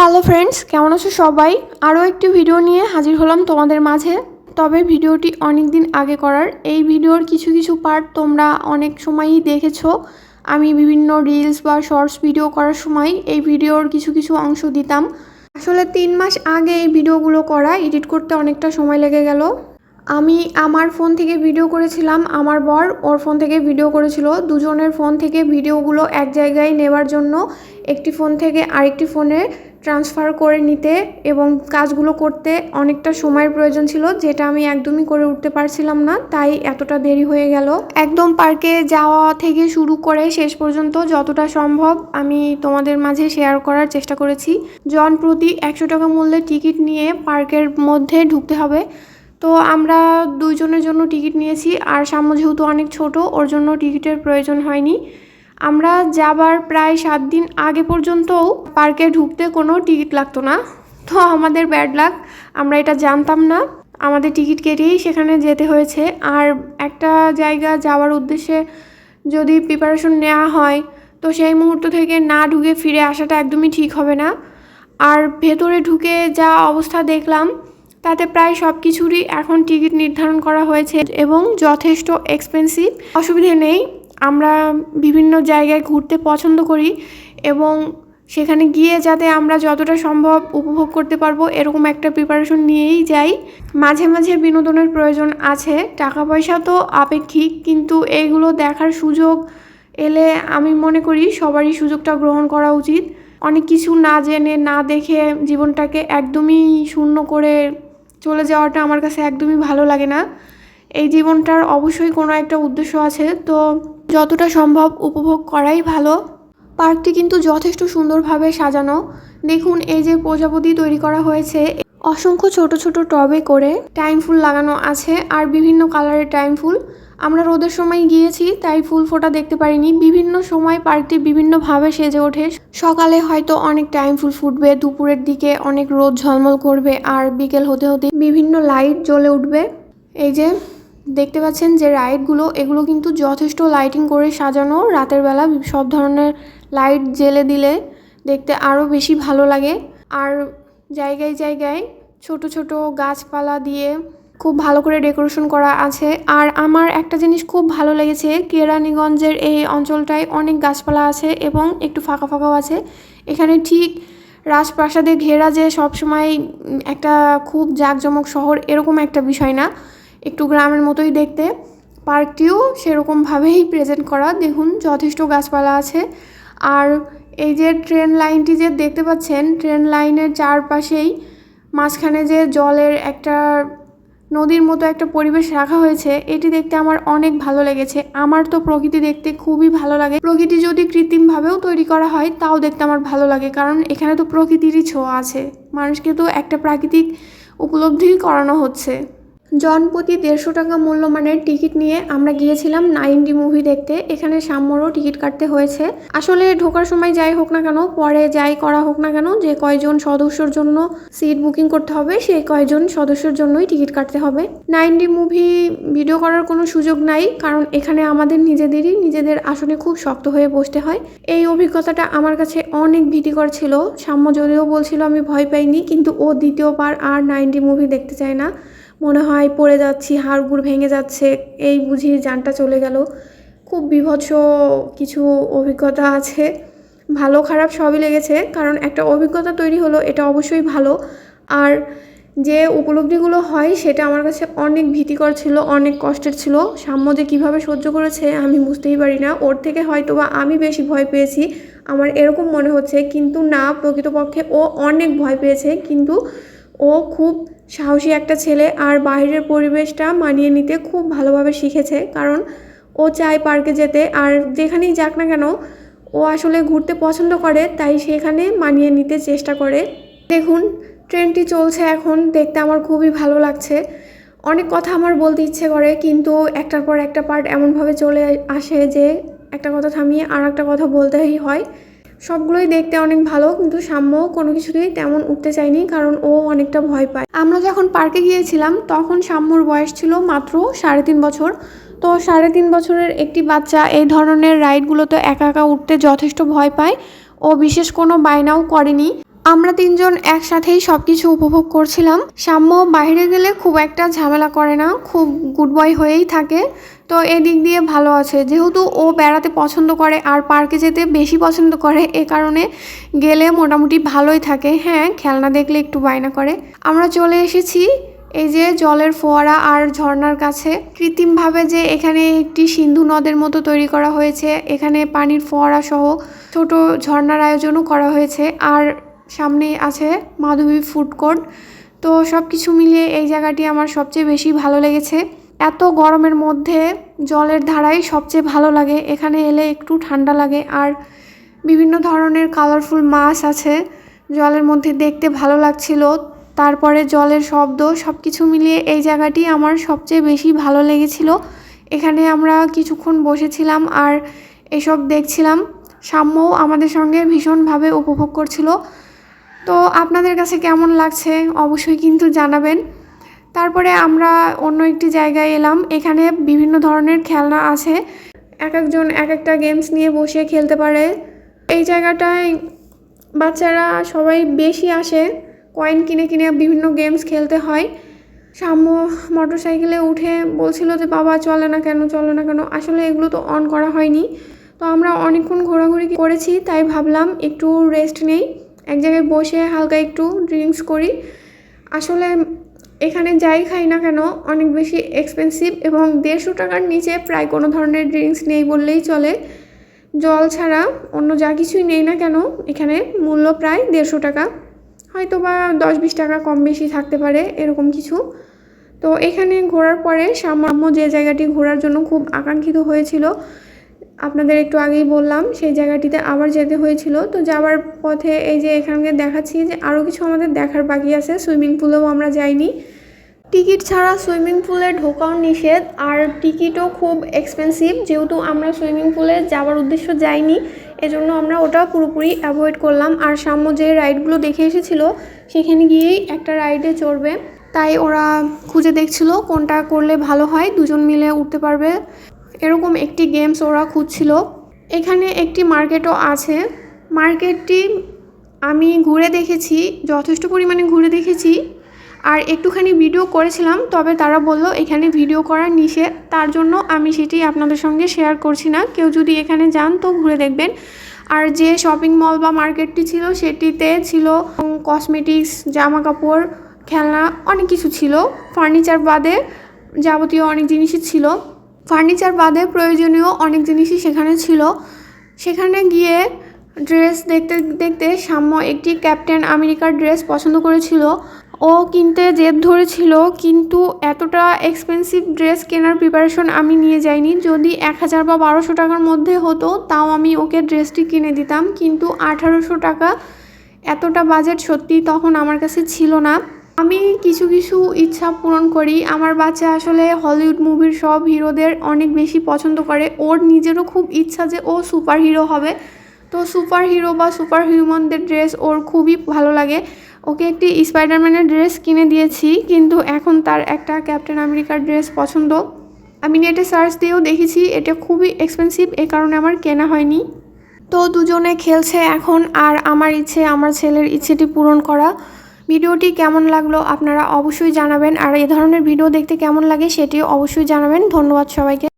Hello friends, কেমন আছো সবাই? আরও একটি ভিডিও নিয়ে হাজির হলাম তোমাদের মাঝে। তবে ভিডিওটি অনেক দিন আগে করার। এই ভিডিওর কিছু কিছু পার্ট তোমরা অনেক সময়ই দেখেছো। আমি বিভিন্ন রিলস বা শর্টস ভিডিও করার সময় এই ভিডিওর কিছু কিছু অংশ দিতাম। আসলে 3 মাস আগে এই ভিডিওগুলো করা, এডিট করতে অনেকটা সময় লেগে গেল। আমি আমার ফোন থেকে ভিডিও করেছিলাম, আমার বর ওর ফোন থেকে ভিডিও করেছিল। দুজনের ফোন থেকে ভিডিওগুলো এক জায়গায় নেওয়ার জন্য একটি ফোন থেকে আরেকটি ফোনে ট্রান্সফার করে নিতে এবং কাজগুলো করতে অনেকটা সময়ের প্রয়োজন ছিল, যেটা আমি একদমই করে উঠতে পারছিলাম না, তাই এতটা দেরি হয়ে গেল। একদম পার্কে যাওয়া থেকে শুরু করে শেষ পর্যন্ত যতটা সম্ভব আমি তোমাদের মাঝে শেয়ার করার চেষ্টা করেছি। জন প্রতি 100 টাকা মূল্যের টিকিট নিয়ে পার্কের মধ্যে ঢুকতে হবে। তো আমরা দুইজনের জন্য টিকিট নিয়েছি, আর সাম্য যেহেতু অনেক ছোট, ওর জন্য টিকিটের প্রয়োজন হয়নি। আমরা যাবার প্রায় 7 দিন আগে পর্যন্তও পার্কে ঢুকতে কোনো টিকিট লাগতো না। তো আমাদের ব্যাড লাক, আমরা এটা জানতাম না, আমাদের টিকিট কেটেই সেখানে যেতে হয়েছে। আর একটা জায়গা যাওয়ার উদ্দেশ্যে যদি প্রিপারেশন নেওয়া হয়, তো সেই মুহূর্ত থেকে না ঢুকে ফিরে আসাটা একদমই ঠিক হবে না। আর ভেতরে ঢুকে যা অবস্থা দেখলাম, তাতে প্রায় সব কিছুরই এখন টিকিট নির্ধারণ করা হয়েছে এবং যথেষ্ট এক্সপেন্সিভ। অসুবিধে নেই, আমরা বিভিন্ন জায়গায় ঘুরতে পছন্দ করি এবং সেখানে গিয়ে যাতে আমরা যতটা সম্ভব উপভোগ করতে পারবো এরকম একটা প্রিপারেশন নিয়েই যাই। মাঝে মাঝে বিনোদনের প্রয়োজন আছে, টাকা পয়সা তো আপেক্ষিক, কিন্তু এইগুলো দেখার সুযোগ এলে আমি মনে করি সবারই সুযোগটা গ্রহণ করা উচিত। অনেক কিছু না জেনে না দেখে জীবনটাকে একদমই শূন্য করে চলে যাওয়াটা আমার কাছে একদমই ভালো লাগে না। এই জীবনটার অবশ্যই কোনো একটা উদ্দেশ্য আছে, তো যতটা সম্ভব উপভোগ করাই ভালো। পার্কটি কিন্তু যথেষ্ট সুন্দরভাবে সাজানো। দেখুন, এই যে প্রজাপতি তৈরি করা হয়েছে, অসংখ্য ছোট ছোট টবে করে টাইম ফুল লাগানো আছে, আর বিভিন্ন কালারের টাইম ফুল। আমরা রোদের সময় গিয়েছি তাই ফুল ফোটা দেখতে পারিনি। বিভিন্ন সময় পার্কটি বিভিন্নভাবে সেজে ওঠে। সকালে হয়তো অনেক টাইম ফুল ফুটবে, দুপুরের দিকে অনেক রোদ ঝলমল করবে, আর বিকেল হতে হতে বিভিন্ন লাইট জ্বলে উঠবে। এই যে দেখতে পাচ্ছেন যে রাইডগুলো, এগুলো কিন্তু যথেষ্ট লাইটিং করে সাজানো। রাতের বেলা সব ধরনের লাইট জ্বেলে দিলে দেখতে আরও বেশি ভালো লাগে। আর জায়গায় জায়গায় ছোট ছোট গাছপালা দিয়ে খুব ভালো করে ডেকোরেশন করা আছে। আর আমার একটা জিনিস খুব ভালো লেগেছে, কেরানীগঞ্জের এই অঞ্চলটায় অনেক গাছপালা আছে এবং একটু ফাঁকা ফাঁকাও আছে। এখানে ঠিক রাজপ্রাসাদে ঘেরা যে সবসময় একটা খুব জাঁকজমক শহর এরকম একটা বিষয় না, একটু গ্রামের মতোই দেখতে। পার্কটিও সেরকমভাবেই প্রেজেন্ট করা। দেখুন, যথেষ্ট গাছপালা আছে। আর এই যে ট্রেন লাইনটি যে দেখতে পাচ্ছেন, ট্রেন লাইনের চারপাশেই মাঝখানে যে জলের একটা নদীর মতো একটা পরিবেশ রাখা হয়েছে, এটি দেখতে আমার অনেক ভালো লেগেছে। আমার তো প্রকৃতি দেখতে খুবই ভালো লাগে। প্রকৃতি যদি কৃত্রিমভাবেও তৈরি করা হয় তাও দেখতে আমার ভালো লাগে, কারণ এখানে তো প্রকৃতিরই ছোঁয়া আছে। মানুষকে তো একটা প্রাকৃতিক উপলব্ধি করানো হচ্ছে। জনপ্রতি 150 টাকা মূল্যমানের টিকিট নিয়ে আমরা গিয়েছিলাম 9D মুভি দেখতে। এখানে সাম্যরও টিকিট কাটতে হয়েছে। আসলে ঢোকার সময় যাই হোক না কেন, পরে যাই করা হোক না কেন, যে কয়জন সদস্যর জন্য সিট বুকিং করতে হবে সেই কয়জন সদস্যের জন্যই টিকিট কাটতে হবে। 9D মুভি ভিডিও করার কোনো সুযোগ নাই, কারণ এখানে আমাদের নিজেদের আসনে খুব শক্ত হয়ে বসতে হয়। এই অভিজ্ঞতাটা আমার কাছে অনেক ভীতিকর ছিল। সাম্য যদিও বলছিল আমি ভয় পাইনি, কিন্তু ও দ্বিতীয়বার আর 9D মুভি দেখতে চায় না। মনে হয় পড়ে যাচ্ছি, হাড়গুড় ভেঙে যাচ্ছে, এই বুঝি জানটা চলে গেল। খুব বীভৎস কিছু অভিজ্ঞতা আছে, ভালো খারাপ সবই লেগেছে, কারণ একটা অভিজ্ঞতা তৈরি হলো, এটা অবশ্যই ভালো। আর যে উপলব্ধিগুলো হয় সেটা আমার কাছে অনেক ভীতিকর ছিল, অনেক কষ্টের ছিল। সাম্য যে কীভাবে সহ্য করেছে আমি বুঝতেই পারি না। ওর থেকে হয়তো বা আমি বেশি ভয় পেয়েছি, আমার এরকম মনে হচ্ছে, কিন্তু না, প্রকৃতপক্ষে ও অনেক ভয় পেয়েছে। কিন্তু ও খুব সাহসী একটা ছেলে, আর বাইরের পরিবেশটা মানিয়ে নিতে খুব ভালোভাবে শিখেছে, কারণ ও চায় পার্কে যেতে। আর যেখানেই যাক না কেন, ও আসলে ঘুরতে পছন্দ করে, তাই সেখানে মানিয়ে নিতে চেষ্টা করে। দেখুন, ট্রেনটি চলছে এখন, দেখতে আমার খুবই ভালো লাগছে। অনেক কথা আমার বলতে ইচ্ছে করে, কিন্তু একটার পর একটা পার্ট এমনভাবে চলে আসে যে একটা কথা থামিয়ে আর একটা কথা বলতেই হয়। সবগুলোই দেখতে অনেক ভালো, কিন্তু সাম্য কোনো কিছুতেই তেমন উঠতে চায়নি, কারণ ও অনেকটা ভয় পায়। আমরা যখন পার্কে গিয়েছিলাম তখন সাম্যর বয়স ছিল মাত্র 3.5 বছর। তো 3.5 বছরের একটি বাচ্চা এই ধরনের রাইডগুলোতে একা একা উঠতে যথেষ্ট ভয় পায়। ও বিশেষ কোনো বায়নাও করেনি। আমরা তিনজন একসাথেই সব কিছু উপভোগ করছিলাম। সাম্য বাইরে গেলে খুব একটা ঝামেলা করে না, খুব গুড বয় হয়েই থাকে। তো এদিক দিয়ে ভালো আছে, যেহেতু ও বেড়াতে পছন্দ করে আর পার্কে যেতে বেশি পছন্দ করে, এ কারণে গেলে মোটামুটি ভালোই থাকে। হ্যাঁ, খেলনা দেখলে একটু বায়না করে। আমরা চলে এসেছি এই যে জলের ফোয়ারা আর ঝর্ণার কাছে। কৃত্রিমভাবে যে এখানে একটি সিন্ধু নদের মতো তৈরি করা হয়েছে, এখানে পানির ফোয়ারা সহ ছোট ঝর্ণার আয়োজনও করা হয়েছে। আর সামনে আছে মাধবী ফুড কোর্ট। তো সব কিছু মিলিয়ে এই জায়গাটি আমার সবচেয়ে বেশি ভালো লেগেছে। এত গরমের মধ্যে জলের ধারাই সবচেয়ে ভালো লাগে, এখানে এলে একটু ঠান্ডা লাগে। আর বিভিন্ন ধরনের কালারফুল মাছ আছে জলের মধ্যে, দেখতে ভালো লাগছিল। তারপরে জলের শব্দ, সব কিছু মিলিয়ে এই জায়গাটি আমার সবচেয়ে বেশি ভালো লেগেছিল। এখানে আমরা কিছুক্ষণ বসেছিলাম আর এসব দেখছিলাম। সাম্যও আমাদের সঙ্গে ভীষণভাবে উপভোগ করছিল। তো আপনাদের কাছে কেমন লাগছে অবশ্যই কিন্তু জানাবেন। তারপরে আমরা অন্য একটি জায়গায় এলাম, এখানে বিভিন্ন ধরনের খেলনা আছে, এক একজন এক একটা গেমস নিয়ে বসে খেলতে পারে। এই জায়গাটায় বাচ্চারা সবাই বেশি আসে, কয়েন কিনে কিনে বিভিন্ন গেমস খেলতে হয়। সাম্য মোটরসাইকেলে উঠে বলছিল যে বাবা চলে না কেন, চলে না কেন। আসলে এগুলো তো অন করা হয়নি। তো আমরা অনেকক্ষণ ঘোরাঘুরি করেছি, তাই ভাবলাম একটু রেস্ট নেই, এক জায়গায় বসে হালকা একটু ড্রিঙ্কস করি। আসলে এখানে যাই খাই না কেন অনেক বেশি এক্সপেন্সিভ, এবং 150 টাকার নিচে প্রায় কোনো ধরনের ড্রিঙ্কস নেই বললেই চলে। জল ছাড়া অন্য যা কিছুই নেই না কেন এখানে মূল্য প্রায় 150 টাকা, হয়তো বা 10-20 টাকা কম বেশি থাকতে পারে, এরকম কিছু। তো এখানে ঘোরার পরে সাম্য যে জায়গাটি ঘোরার জন্য খুব আকাঙ্ক্ষিত হয়েছিল, আপনাদের একটু আগেই বললাম, সেই জায়গাটিতে আবার যেতে হয়েছিল। তো যাওয়ার পথে এই যে এখানে দেখাচ্ছি যে আরও কিছু আমাদের দেখার বাকি আছে। সুইমিং পুলেও আমরা যাইনি, টিকিট ছাড়া সুইমিং পুলে ঢোকাও নিষেধ, আর টিকিটও খুব এক্সপেন্সিভ। যেহেতু আমরা সুইমিং পুলে যাওয়ার উদ্দেশ্য যাইনি, এজন্য আমরা ওটা পুরোপুরি অ্যাভয়েড করলাম। আর সাম্য যে রাইডগুলো দেখে এসেছিলো সেখানে গিয়েই একটা রাইডে চড়বে, তাই ওরা খুঁজে দেখছিল কোনটা করলে ভালো হয়, দুজন মিলে উঠতে পারবে, এরকম একটি গেমস ওরা খুঁজছিল। এখানে একটি মার্কেটও আছে, মার্কেটটি আমি ঘুরে দেখেছি, যথেষ্ট পরিমাণে ঘুরে দেখেছি আর একটুখানি ভিডিও করেছিলাম, তবে তারা বলল এখানে ভিডিও করা নিষেধ, তার জন্য আমি সেটি আপনাদের সঙ্গে শেয়ার করছি না। কেউ যদি এখানে যান তো ঘুরে দেখবেন। আর যে শপিং মল বা মার্কেটটি ছিল সেটিতে ছিল কসমেটিক্স, জামা কাপড়, খেলনা, অনেক কিছু ছিল। ফার্নিচার বাদে যাবতীয় অনেক জিনিসই ছিল, ফার্নিচার বাদে প্রয়োজনীয় অনেক জিনিসই সেখানে ছিল। সেখানে গিয়ে ড্রেস দেখতে দেখতে সাম্য একটি ক্যাপ্টেন আমেরিকার ড্রেস পছন্দ করেছিল, ও কিনতে জেদ ধরেছিল, কিন্তু এতটা এক্সপেন্সিভ ড্রেস কেনার প্রিপারেশন আমি নিয়ে যাইনি। যদি 1000 বা 1200 টাকার মধ্যে হতো তাও আমি ওকে ড্রেসটি কিনে দিতাম, কিন্তু 1800 টাকা, এতটা বাজেট সত্যি তখন আমার কাছে ছিল না। আমি কিছু কিছু ইচ্ছা পূরণ করি, আমার বাচ্চা আসলে হলিউড মুভির সব হিরোদের অনেক বেশি পছন্দ করে, ওর নিজেরও খুব ইচ্ছা যে ও সুপার হিরো হবে। তো সুপার হিরো বা সুপার হিউম্যানদের ড্রেস ওর খুবই ভালো লাগে। ওকে একটি স্পাইডারম্যানের ড্রেস কিনে দিয়েছি, কিন্তু এখন তার একটা ক্যাপ্টেন আমেরিকার ড্রেস পছন্দ। আমি নেটে সার্চ দিয়েও দেখেছি, এটা খুবই এক্সপেন্সিভ, এ কারণে আমার কেনা হয়নি। তো দুজনে খেলছে এখন, আর আমার ইচ্ছে আমার ছেলের ইচ্ছেটি পূরণ করা। ভিডিওটি কেমন লাগলো আপনারা অবশ্যই জানাবেন, আর এ ধরনের ভিডিও দেখতে কেমন লাগে সেটিও অবশ্যই জানাবেন। ধন্যবাদ সবাইকে।